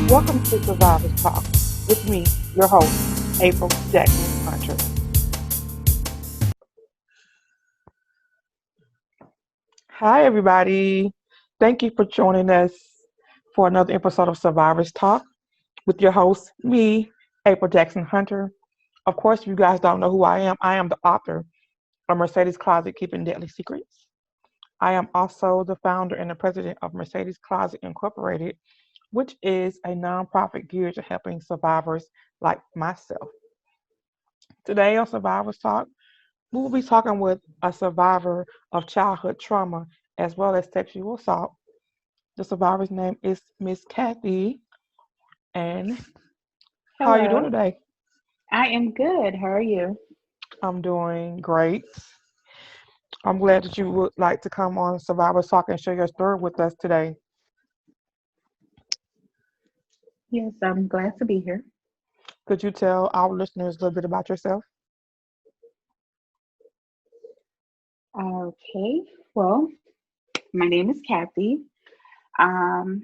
Welcome to Survivors Talk with me, your host, April Jackson Hunter. Hi, everybody. Thank you for joining us for another episode of Survivors Talk with your host, me, April Jackson Hunter. Of course, if you guys don't know who I am the author of Mercedes Closet Keeping Deadly Secrets. I am also the founder and the president of Mercedes Closet Incorporated, which is a nonprofit geared to helping survivors like myself. Today on Survivors Talk, we will be talking with a survivor of childhood trauma as well as sexual assault. The survivor's name is Miss Kathy. And how are you doing Hello, today? I am good. How are you? I'm doing great. I'm glad that you would like to come on Survivors Talk and share your story with us today. Yes, I'm glad to be here. Could you tell our listeners a little bit about yourself? Okay, well, my name is Kathy. Um,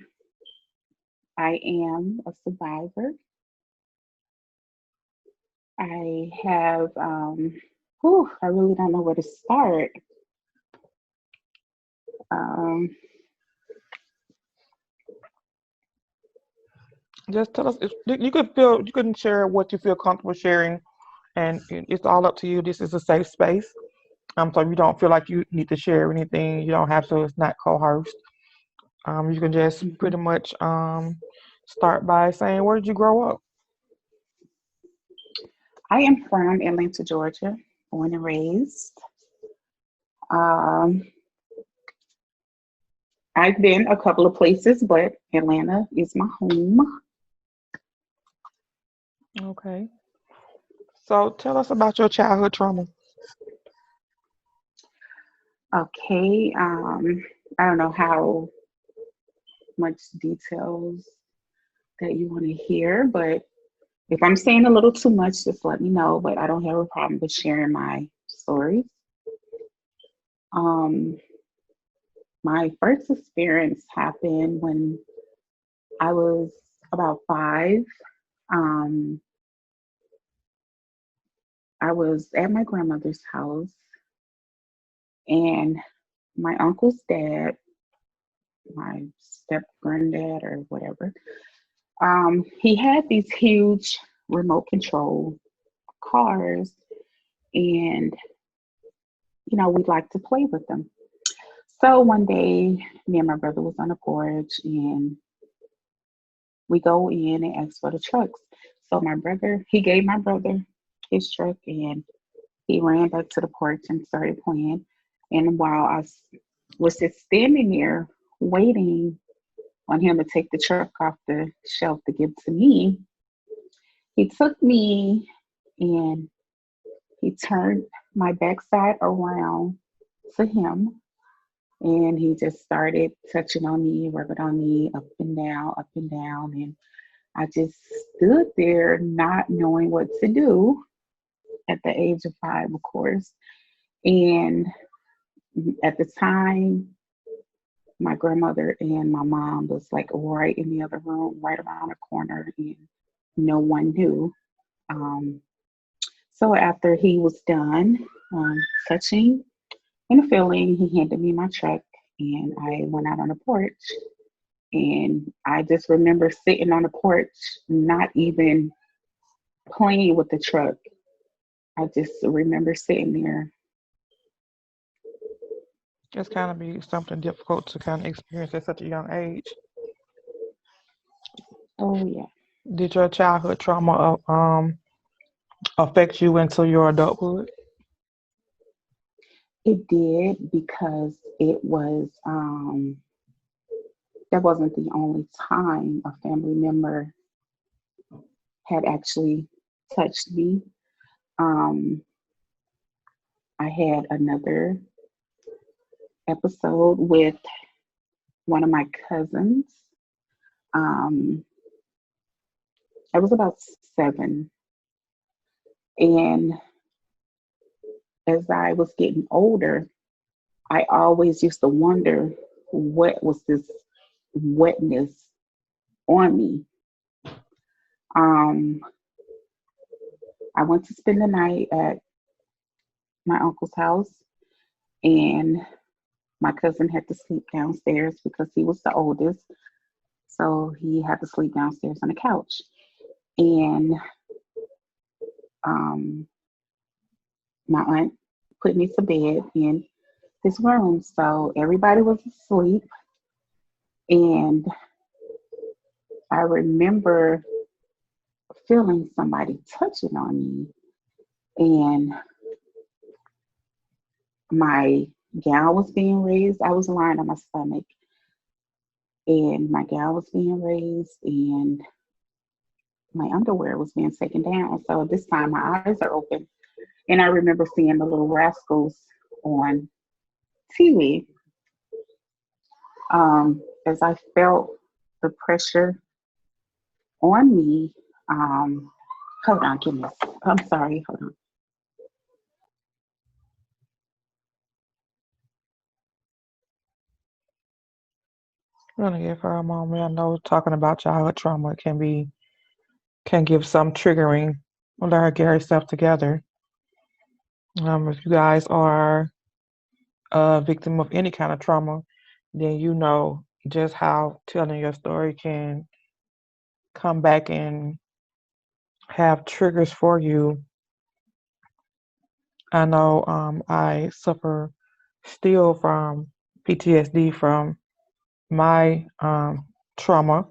I am a survivor. I have, I really don't know where to start. Um, Just tell us if you can share what you feel comfortable sharing, and it's all up to you. This is a safe space. So if you don't feel like you need to share anything, you don't have to. It's not coerced. You can just mhm. pretty much start by saying, where did you grow up? I am from Atlanta, Georgia, born and raised. Um, I've been a couple of places, but Atlanta is my home. Okay. So tell us about your childhood trauma. Okay, I don't know how much details that you want to hear, but if I'm saying a little too much, just let me know. But I don't have a problem with sharing my stories. Um, my first experience happened when I was about 5. Um, I was at my grandmother's house, and my uncle's dad, my step granddad or whatever, he had these huge remote control cars, and we'd like to play with them. So one day, me and my brother was on the porch, and we go in and ask for the trucks. So he gave my brother his truck, and he ran back to the porch and started playing. And while was just standing there waiting on him to take the truck off the shelf to give to me, he took me and he turned my backside around to him, and he just started touching on me, rubbing on me, up and down. And I just stood there not knowing what to do at the age of 5, of course. And at the time, my grandmother and my mom was like right in the other room, right around the corner, and no one knew. Um, so after he was done um, touching and feeling, he handed me my truck, and I went out on the porch. And I just remember sitting on the porch, not even playing with the truck. I just remember sitting there. It's kind of be something difficult to kind of experience at such a young age. Oh, yeah, Did your childhood trauma affect you into your adulthood? it did because that wasn't the only time a family member had actually touched me. Um, I had another episode with one of my cousins. Um, I was about 7, and as I was getting older, I always used to wonder what was this wetness on me. Um, I went to spend the night at my uncle's house, and my cousin had to sleep downstairs because he was the oldest. So he had to sleep downstairs on the couch. And um, my aunt put me to bed in his room. So everybody was asleep. And I remember feeling somebody touching on me. And my gown was being raised. I was lying on my stomach, and my gown was being raised, and my underwear was being taken down. So this time my eyes are open, and I remember seeing the Little Rascals on TV. As I felt the pressure on me. Um, Hold on, give me. I'm sorry. Hold on. I'm gonna give her a moment. I know talking about childhood trauma can give some triggering. Let her get herself together. If you guys are a victim of any kind of trauma, then you know just how telling your story can come back and have triggers for you. I know I suffer still from PTSD from my trauma,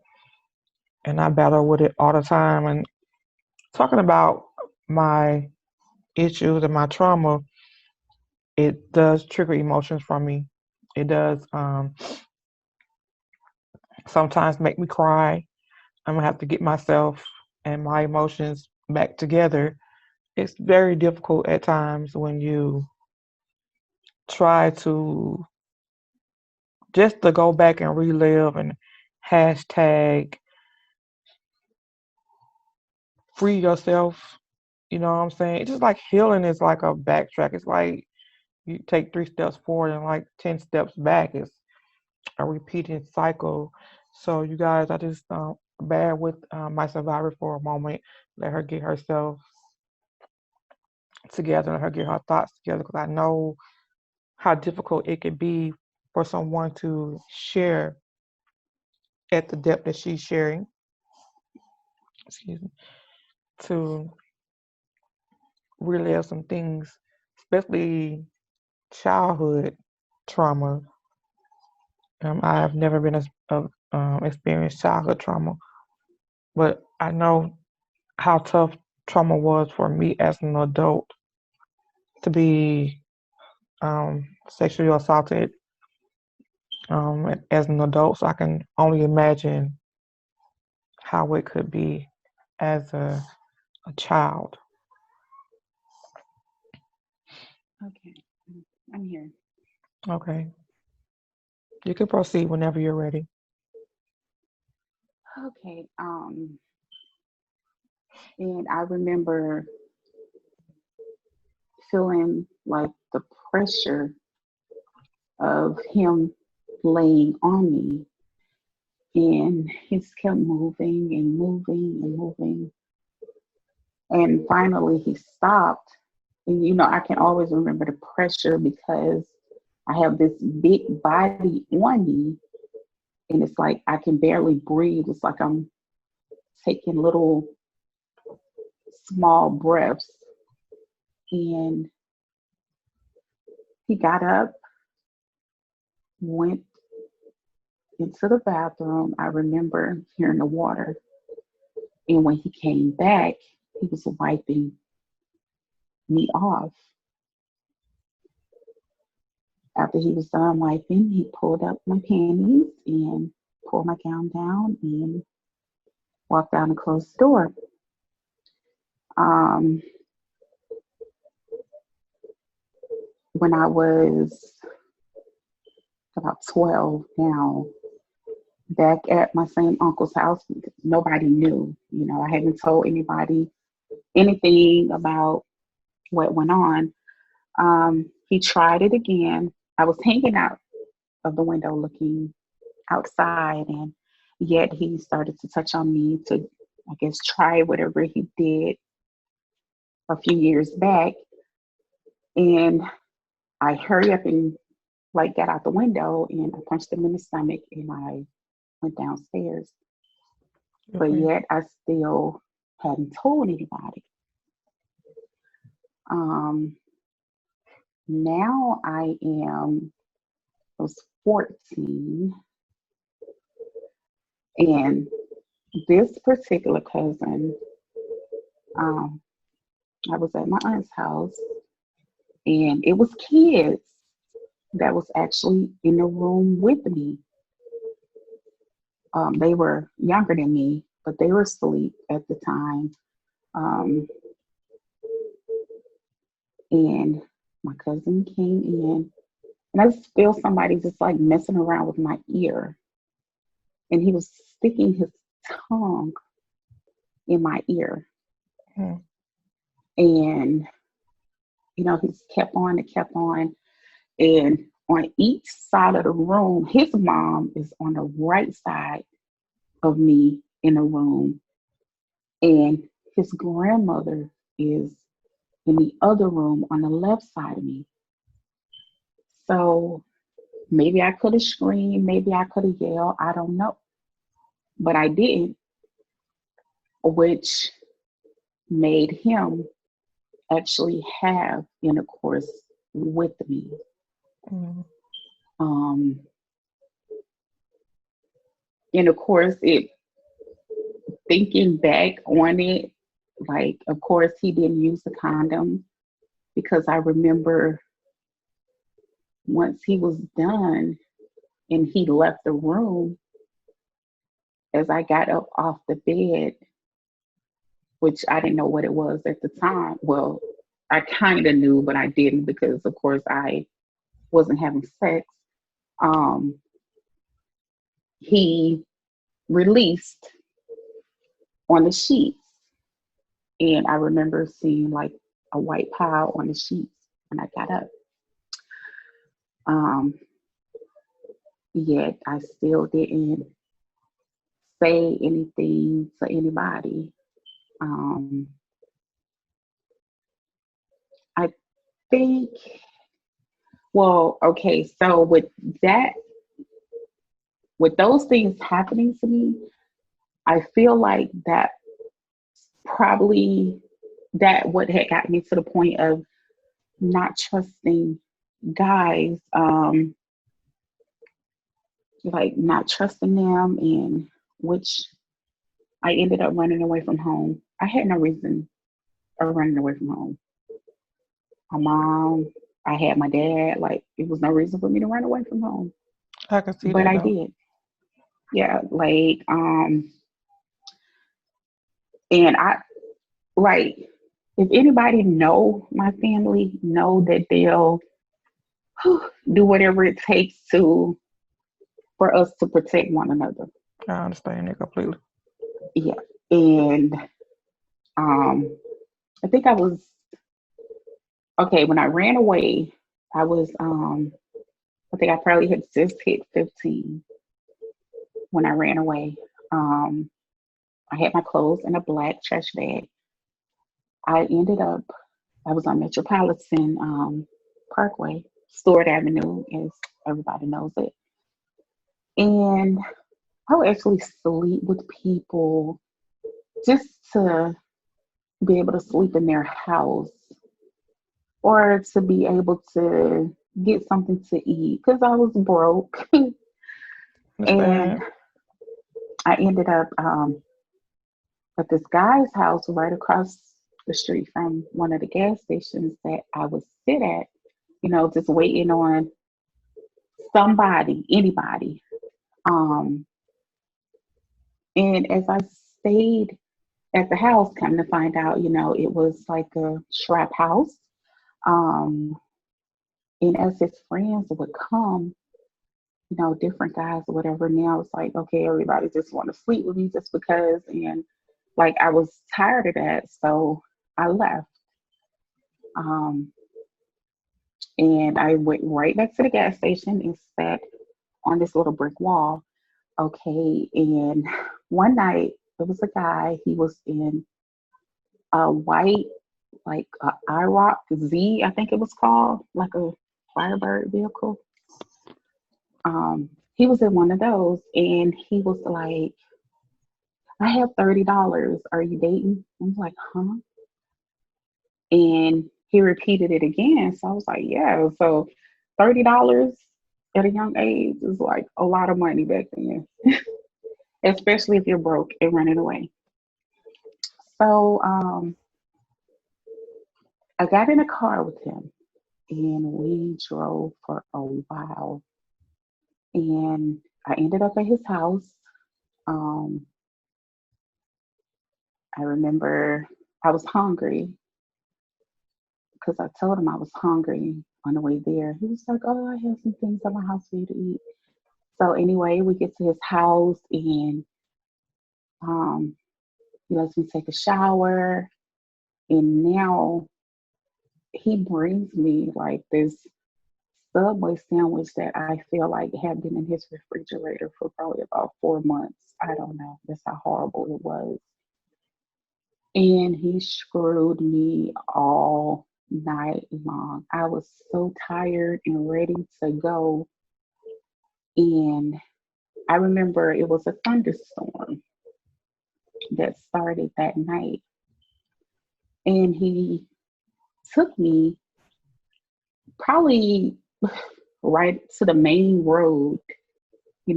and I battle with it all the time. And talking about my issues and my trauma, it does trigger emotions from me. It does sometimes make me cry. I'm gonna have to get myself and my emotions back together. It's very difficult at times when you try to just to go back and relive and hashtag free yourself. You know what I'm saying? It's just like healing is like a backtrack. It's like you take 3 steps forward and like 10 steps back. It's a repeating cycle. So you guys, I just bear with my survivor for a moment. Let her get herself together. Let her get her thoughts together because I know how difficult it can be for someone to share at the depth that she's sharing. Excuse me. To relive some things, especially childhood trauma. I have never been experienced childhood trauma, but I know how tough trauma was for me as an adult to be sexually assaulted as an adult. So I can only imagine how it could be as a child. Okay, I'm here. Okay, you can proceed whenever you're ready. Okay. And I remember feeling like the pressure of him laying on me, and he just kept moving and moving and moving, and finally he stopped. And I can always remember the pressure because I have this big body on me, and it's like I can barely breathe. It's like I'm taking little small breaths. And he got up, went into the bathroom. I remember hearing the water. And when he came back, he was wiping me off. After he was done wiping, he pulled up my panties and pulled my gown down and walked down and closed the door. Um, when I was about 12 now, back at my same uncle's house, nobody knew. I hadn't told anybody anything about what went on. He tried it again. I was hanging out of the window looking outside, and yet he started to touch on me to I guess, try whatever he did a few years back. And I hurry up and like got out the window and I punched him in the stomach and I went downstairs. But Okay. yet I still hadn't told anybody. Um, now I was 14, and this particular cousin, um, I was at my aunt's house, and it was kids that was actually in the room with me. They were younger than me, but they were asleep at the time. Um, and my cousin came in, and I just feel somebody just like messing around with my ear, and he was sticking his tongue in my ear, Mm. and he kept on and kept on, and on each side of the room, his mom is on the right side of me in the room, and his grandmother is in the other room on the left side of me. So maybe I could have screamed, maybe I could have yelled, I don't know. But I didn't, which made him actually have intercourse with me. Mm. Um, and of course, it thinking back on it, like, of course, he didn't use the condom because I remember once he was done and he left the room, as I got up off the bed, which I didn't know what it was at the time. Well, I kind of knew, but I didn't because, of course, I wasn't having sex. Um, he released on the sheets, and I remember seeing like a white pile on the sheets when I got up. Um, Yet I still didn't say anything to anybody. Um, I think, well, okay, so that, with those things happening to me, I feel like that probably that what had got me to the point of not trusting guys, like not trusting them, and which I ended up running away from home. I had no reason of running away from home. My mom, I had my dad, like it was no reason for me to run away from home. I can see But that I though. did. Yeah, like and I like if anybody know my family, know that they'll do whatever it takes to for us to protect one another. I understand that completely. Yeah. And um I think I was okay when I ran away, I was I think I probably had just hit 15 when I ran away. Um I had my clothes in a black trash bag. I ended up I was on Metropolitan Parkway, Stewart Avenue, as everybody knows it. And I would actually sleep with people just to be able to sleep in their house or to be able to get something to eat because I was broke. And Understand? I ended up at this guy's house right across the street from one of the gas stations that I would sit at, just waiting on somebody, anybody. Um, and as I stayed at the house, come to find out, it was like a trap house. Um, and as his friends would come, different guys or whatever, now it's like, okay, everybody just want to sleep with me just because. And like, I was tired of that. So I left. Um, and I went right back to the gas station and sat on this little brick wall. Okay. And one night, There was a guy. He was in a white, like a IROC Z, I think it was called, like a Firebird vehicle. He was in one of those, and he was like, "I have $30. Are you dating?" I was like, "Huh?" And he repeated it again. So I was like, "Yeah." So $30 at a young age is like a lot of money back then, especially if you're broke and running away. So I got in a car with him, and we drove for a while. And I ended up at his house. Um, I remember I was hungry because I told him I was hungry on the way there. He was like, "Oh, I have some things at my house for you to eat." So anyway, we get to his house, and um, he lets me take a shower. And now he brings me like this Subway sandwich that I feel like had been in his refrigerator for probably about 4 months. I don't know. That's how horrible it was. And he screwed me all night long. I was so tired and ready to go. And I remember it was a thunderstorm that started that night. And he took me probably right to the main road,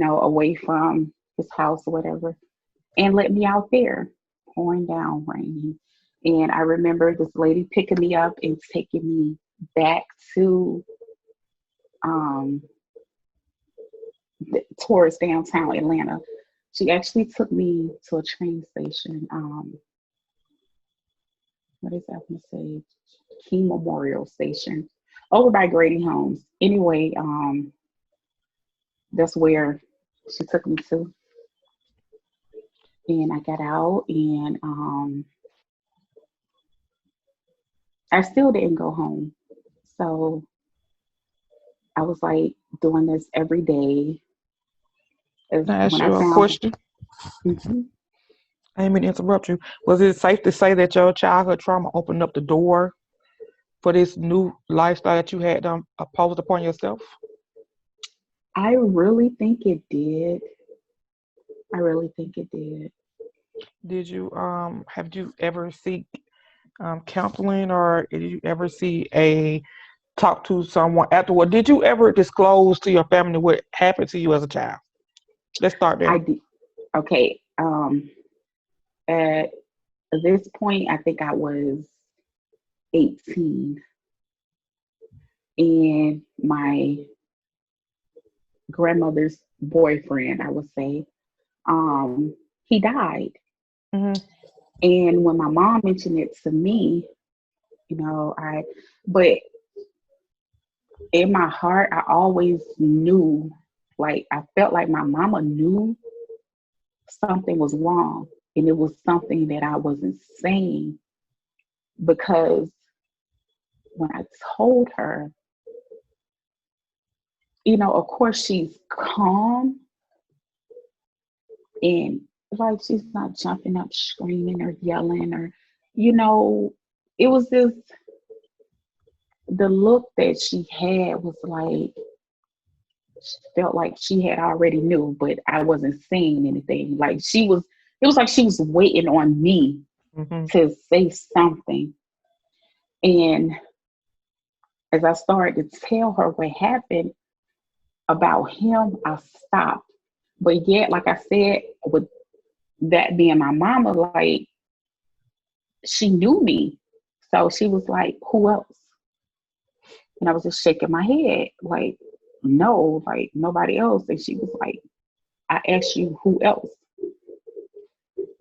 away from his house or whatever, and let me out there, pouring down rain. And I remember this lady picking me up and taking me back to um, towards downtown Atlanta. She actually took me to a train station. What is that going to say? Key Memorial Station, over by Grady Homes. Anyway, that's where she took me to. And I got out, and I still didn't go home. So I was like doing this every day. As Can I ask when I you a found, question? mhm, I didn't mean to interrupt you. Was it safe to say that your childhood trauma opened up the door for this new lifestyle that you had imposed upon yourself? I really think it did. I really think it did. Did you have you ever seek counseling, or did you ever see a talk to someone afterward? Did you ever disclose to your family what happened to you as a child? Let's start I there. did. Okay. At this point, I think I was 18, and my grandmother's boyfriend, I would say, he died. Hmm. And when my mom mentioned it to me, but in my heart, I always knew, like, I felt like my mama knew something was wrong. And it was something that I wasn't saying because when I told her, of course, she's calm and like she's not jumping up, screaming, or yelling, or, you know, it was just the look that she had was like, she felt like she had already knew, but I wasn't saying anything. It was like she was waiting on me Hmm. to say something. And as I started to tell her what happened about him, I stopped. But yet, like I said, with that being my mama, like she knew me. So she was like, "Who else?" And I was just shaking my head, like, "No, like nobody else." And she was like, "I asked you who else."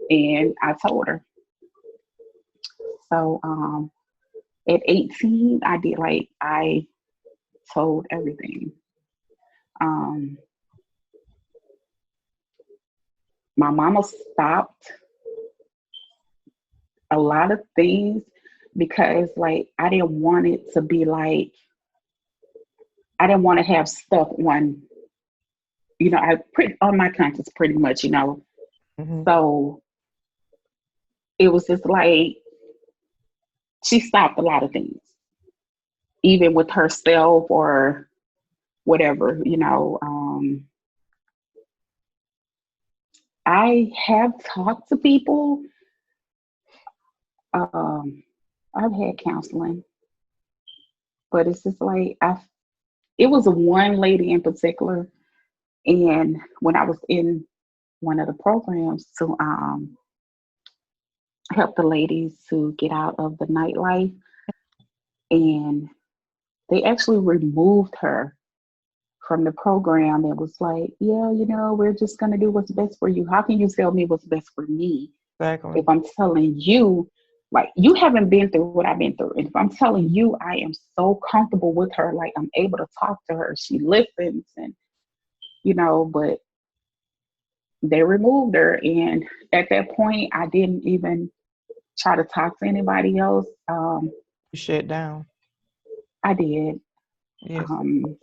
And I told her. So at 18, I told everything. Um, my mama stopped a lot of things because like I didn't want it to be like I didn't want to have stuff on, I put on my conscience pretty much. Hmm. So it was just like she stopped a lot of things, even with herself or whatever. I have talked to people. Um, I've had counseling, but it's just like it was one lady in particular, and when I was in one of the programs to help the ladies to get out of the nightlife, and they actually removed her from the program. It was like, yeah, we're just going to do what's best for you. How can you tell me what's best for me if Exactly. I'm telling you, like, you haven't been through what I've been through? And if I'm telling you, I am so comfortable with her, like, I'm able to talk to her, she listens, but they removed her. And at that point, I didn't even try to talk to anybody else. You shut down. I did, Yes. um,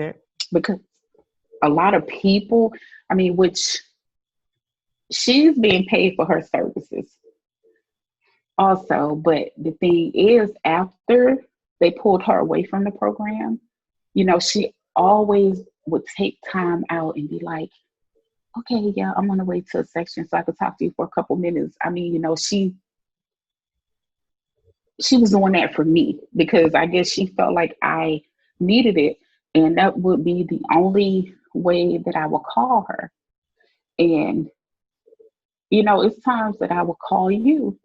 Yeah. because a lot of people, I mean, which she's being paid for her services also. But the thing is, after they pulled her away from the program, she always would take time out and be like, okay, yeah, I'm on the way to a section so I could talk to you for a couple minutes. I mean, she was doing that for me because I guess she felt like I needed it. And that would be the only way that I would call her. And, it's times that I would call you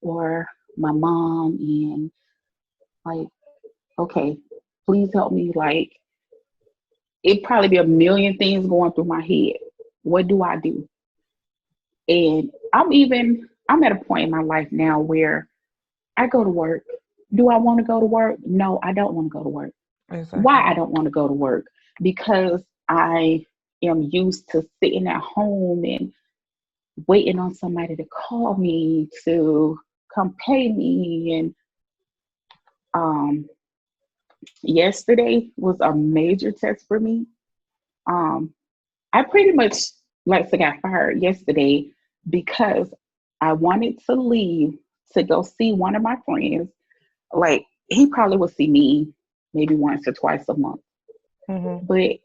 or my mom and like, okay, please help me. Like, it'd probably be a million things going through my head. What do I do? And I'm at a point in my life now where I go to work. Do I want to go to work? No, I don't want to go to work. Why Exactly. I don't want to go to work? Because I am used to sitting at home and waiting on somebody to call me to come pay me. And um, yesterday was a major test for me. Um, I pretty much, like I said, got fired yesterday because I wanted to leave to go see one of my friends. Like, he probably would see me maybe once or twice a month, Mm-hmm. but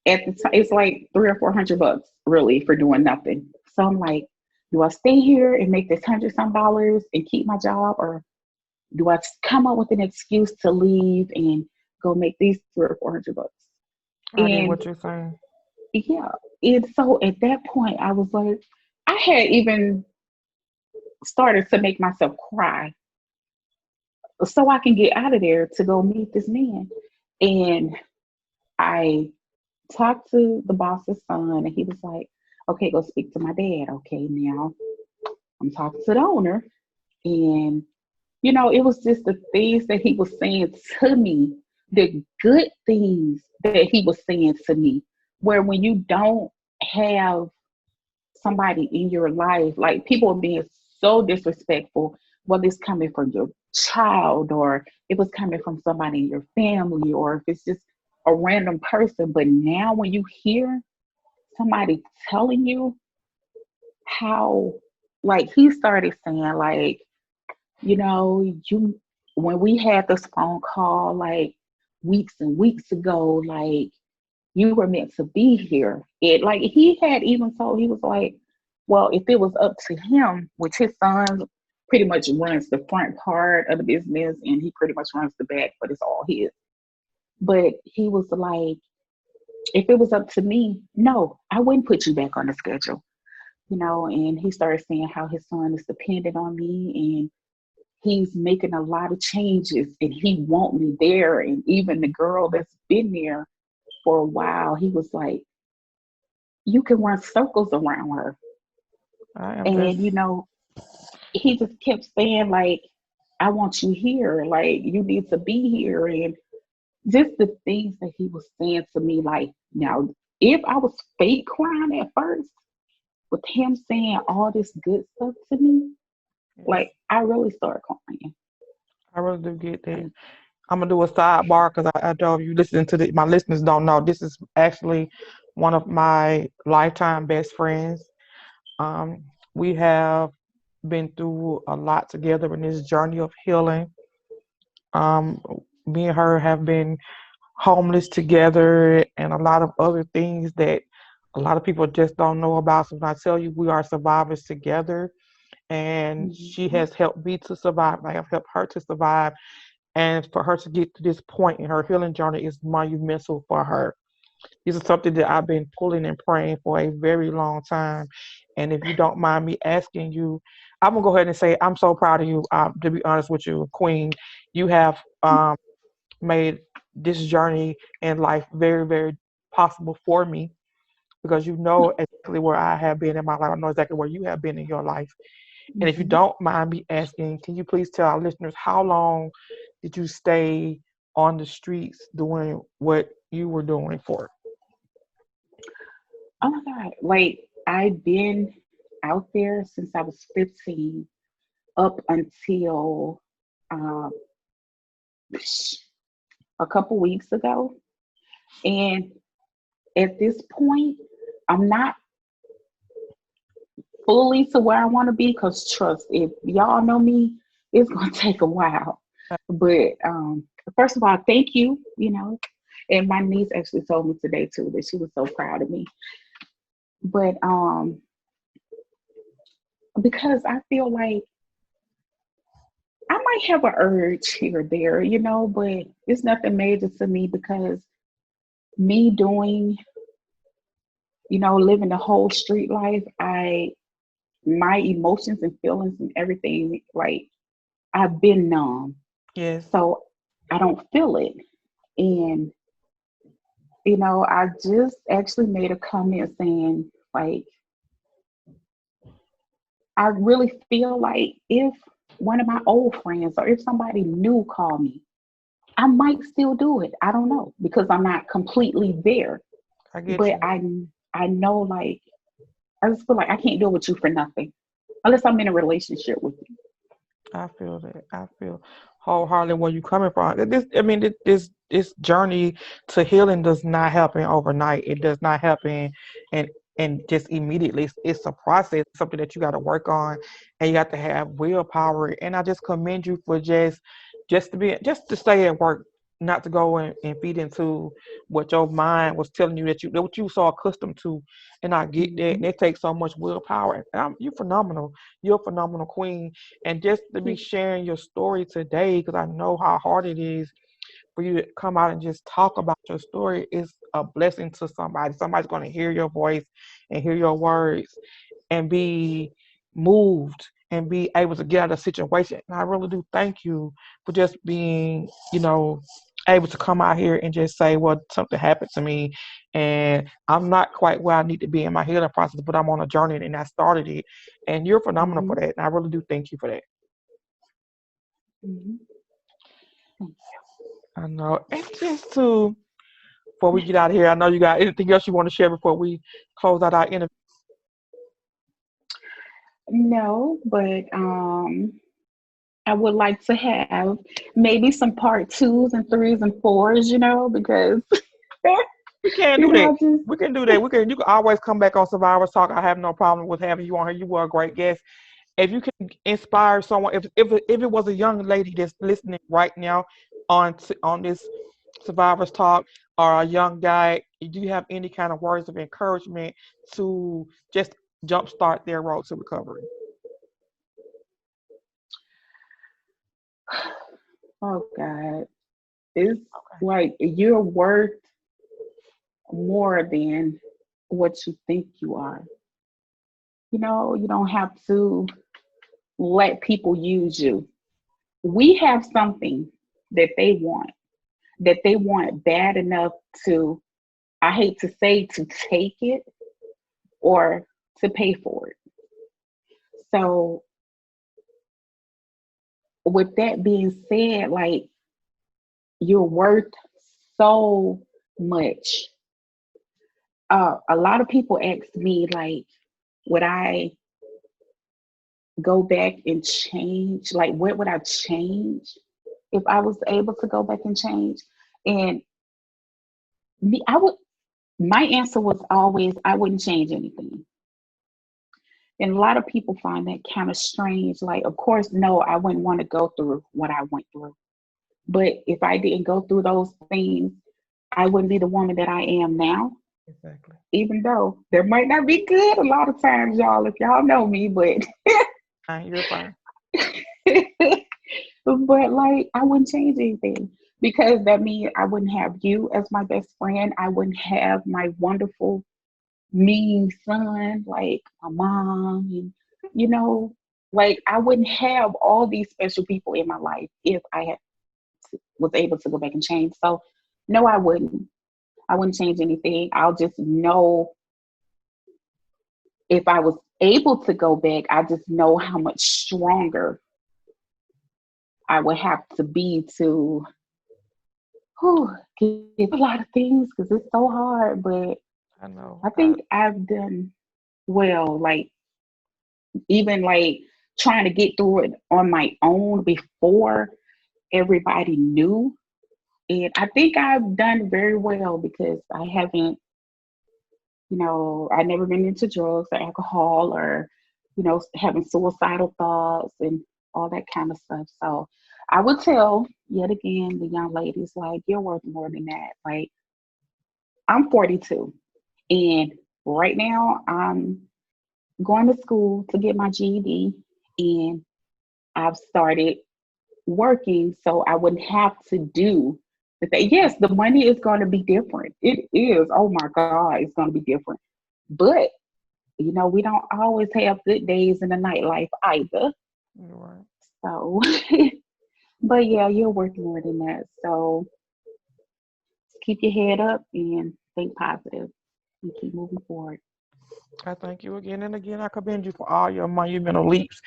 at the time, it's like $300 or $400 really for doing nothing. So I'm like, do I stay here and make this hundred some dollars and keep my job, or do I come up with an excuse to leave and go make these $300 or $400? I get And what you're saying. yeah, and so at that point, I was like, I had even started to make myself cry so I can get out of there to go meet this man. And I talked to the boss's son, and he was like, okay, go speak to my dad. Okay, now I'm talking to the owner. And, it was just the things that he was saying to me, the good things that he was saying to me, where when you don't have somebody in your life, like, people are being so disrespectful, whether it's coming from your child or if it's coming from somebody in your family or if it's just a random person. But now when you hear somebody telling you how, like, he started saying, like, you, when we had this phone call, like, weeks and weeks ago, like, you were meant to be here. It, like, he had even told, he was like, well, if it was up to him, which his son pretty much runs the front part of the business and he pretty much runs the back, but it's all his. But he was like, if it was up to me, no, I wouldn't put you back on the schedule. And he started saying how his son is dependent on me and he's making a lot of changes and he want me there. And even the girl that's been there for a while, he was like, you can run circles around her. I am And, just. he just kept saying, like, I want you here. Like, you need to be here. And just the things that he was saying to me, like, now, if I was fake crying at first, with him saying all this good stuff to me, Yes, like, I really started crying. I really do get that. And I'm gonna do a sidebar because I know if you listening to my listeners don't know. This is actually one of my lifetime best friends. We have been through a lot together in this journey of healing. Um, Me and her have been homeless together and a lot of other things that a lot of people just don't know about. So when I tell you we are survivors together, and she Mhm. has helped me to survive, I have helped her to survive, and for her to get to this point in her healing journey is monumental for her. This is something that I've been pulling and praying for a very long time. And if you don't mind me asking you, I'm gonna go ahead and say I'm so proud of you. To be honest with you, Queen, you have made this journey in life very, very possible for me because you know exactly where I have been in my life. I know exactly where you have been in your life. And if you Mhm. don't mind me asking, can you please tell our listeners how long did you stay on the streets doing what you were doing for? Oh my God. Like, I've been out there since I was 15 up until um, a couple weeks ago. And at this point, I'm not fully to where I want to be because, trust, if y'all know me, it's going to take a while. But first of all, thank you, And my niece actually told me today too that she was so proud of me. But because I feel like I might have an urge here or there, but it's nothing major to me because me doing, living the whole street life, my emotions and feelings and everything, like I've been numb. Yes, So I don't feel it. And, I just actually made a comment saying, like, I really feel like if one of my old friends or if somebody new called me, I might still do it. I don't know because I'm not completely there. I get But you. I know, like, I just feel like I can't do it with you for nothing unless I'm in a relationship with you. I feel that. I feel wholeheartedly where you coming from. I mean, this journey to healing does not happen overnight. It does not happen, and just immediately. It's a process, something that you got to work on, and you got to have willpower. And I just commend you for just to stay at work, not to go and feed into what your mind was telling you that what you were so accustomed to. And I get that, and Hmm. it takes so much willpower. And you're phenomenal. You're a phenomenal queen, and just to be sharing your story today, because I know how hard it is for you to come out and just talk about your story, is a blessing to somebody. Somebody's going to hear your voice and hear your words and be moved and be able to get out of the situation. And I really do thank you for just being, able to come out here and just say, well, something happened to me and I'm not quite where I need to be in my healing process, but I'm on a journey and I started it. And you're phenomenal for Hmm. that. And I really do thank you for that. Hmm. I know. And just to, before we get out of here, I know you got anything else you want to share before we close out our interview. No, but I would like to have maybe some part twos and threes and fours, because We can do that. just We can do that. You can always come back on Survivors Talk. I have no problem with having you on here. You were a great guest. If you can inspire someone, if it was a young lady that's listening right now on this Survivors Talk, or a young guy, do you have any kind of words of encouragement to just jumpstart their road to recovery? oh God, it's Okay. like you're worth more than what you think you are. You don't have to let people use you. We have something that they want, bad enough to, I hate to say, to take it or to pay for it. So, with that being said, like, you're worth so much. A lot of people ask me, like, would I go back and change? Like, what would I change if I was able to go back and change? And I would. My answer was always, I wouldn't change anything And a lot of people find that kind of strange. Like, of course, no, I wouldn't want to go through what I went through. But if I didn't go through those things, I wouldn't be the woman that I am now. Exactly. Even though there might not be good a lot of times, y'all, if y'all know me, but You're fine. but like I wouldn't change anything because that means I wouldn't have you as my best friend. I wouldn't have my wonderful mean son, like my mom, and you know, like I wouldn't have all these special people in my life if I had was able to go back and change. So no, I wouldn't. I wouldn't change anything. I'll just know if I was able to go back, I just know how much stronger I would have to be to get through a lot of things because it's so hard. But I know. I think I've done well. Like even like trying to get through it on my own before everybody knew. And I think I've done very well because I haven't, I never been into drugs or alcohol or, having suicidal thoughts and all that kind of stuff. So I would tell yet again the young ladies, like, you're worth more than that. Like, I'm 42 and right now I'm going to school to get my GED and I've started working so I wouldn't have to do the thing. Yes, the money is going to be different. It is. Oh my God, it's going to be different. But, we don't always have good days in the nightlife either. You're right. So, but yeah, you're worth more than that. So keep your head up and think positive and keep moving forward. I thank you again and again. I commend you for all your monumental leaps.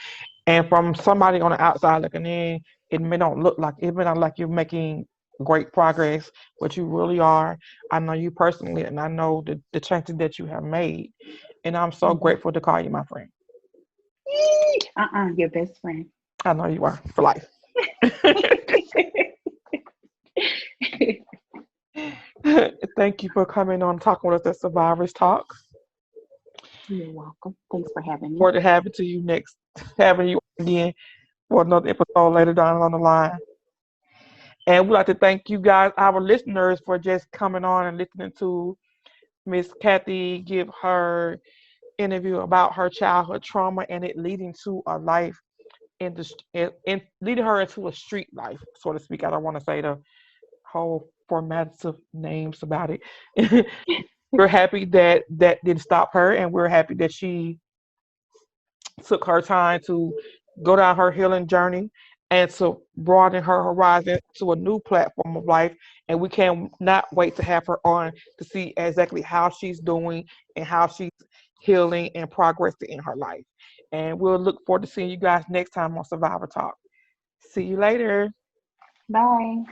And from somebody on the outside looking in, it may not like you're making great progress, but you really are. I know you personally, and I know the changes that you have made. And I'm so Mhm. grateful to call you my friend. Your best friend. I know you are for life. Thank you for coming on talking with us at Survivors Talk. You're welcome. Thanks for having me. Forward to having you again for another episode later down on the line. And we'd like to thank you guys, our listeners, for just coming on and listening to Miss Kathy give her interview about her childhood trauma and it leading to a life in leading her into a street life, so to speak. I don't want to say the whole formative names about it. We're happy that that didn't stop her, and we're happy that she took her time to go down her healing journey and to broaden her horizon to a new platform of life. And we can not wait to have her on to see exactly how she's doing and how she's healing and progressing in her life. And we'll look forward to seeing you guys next time on Survivor Talk. See you later. Bye.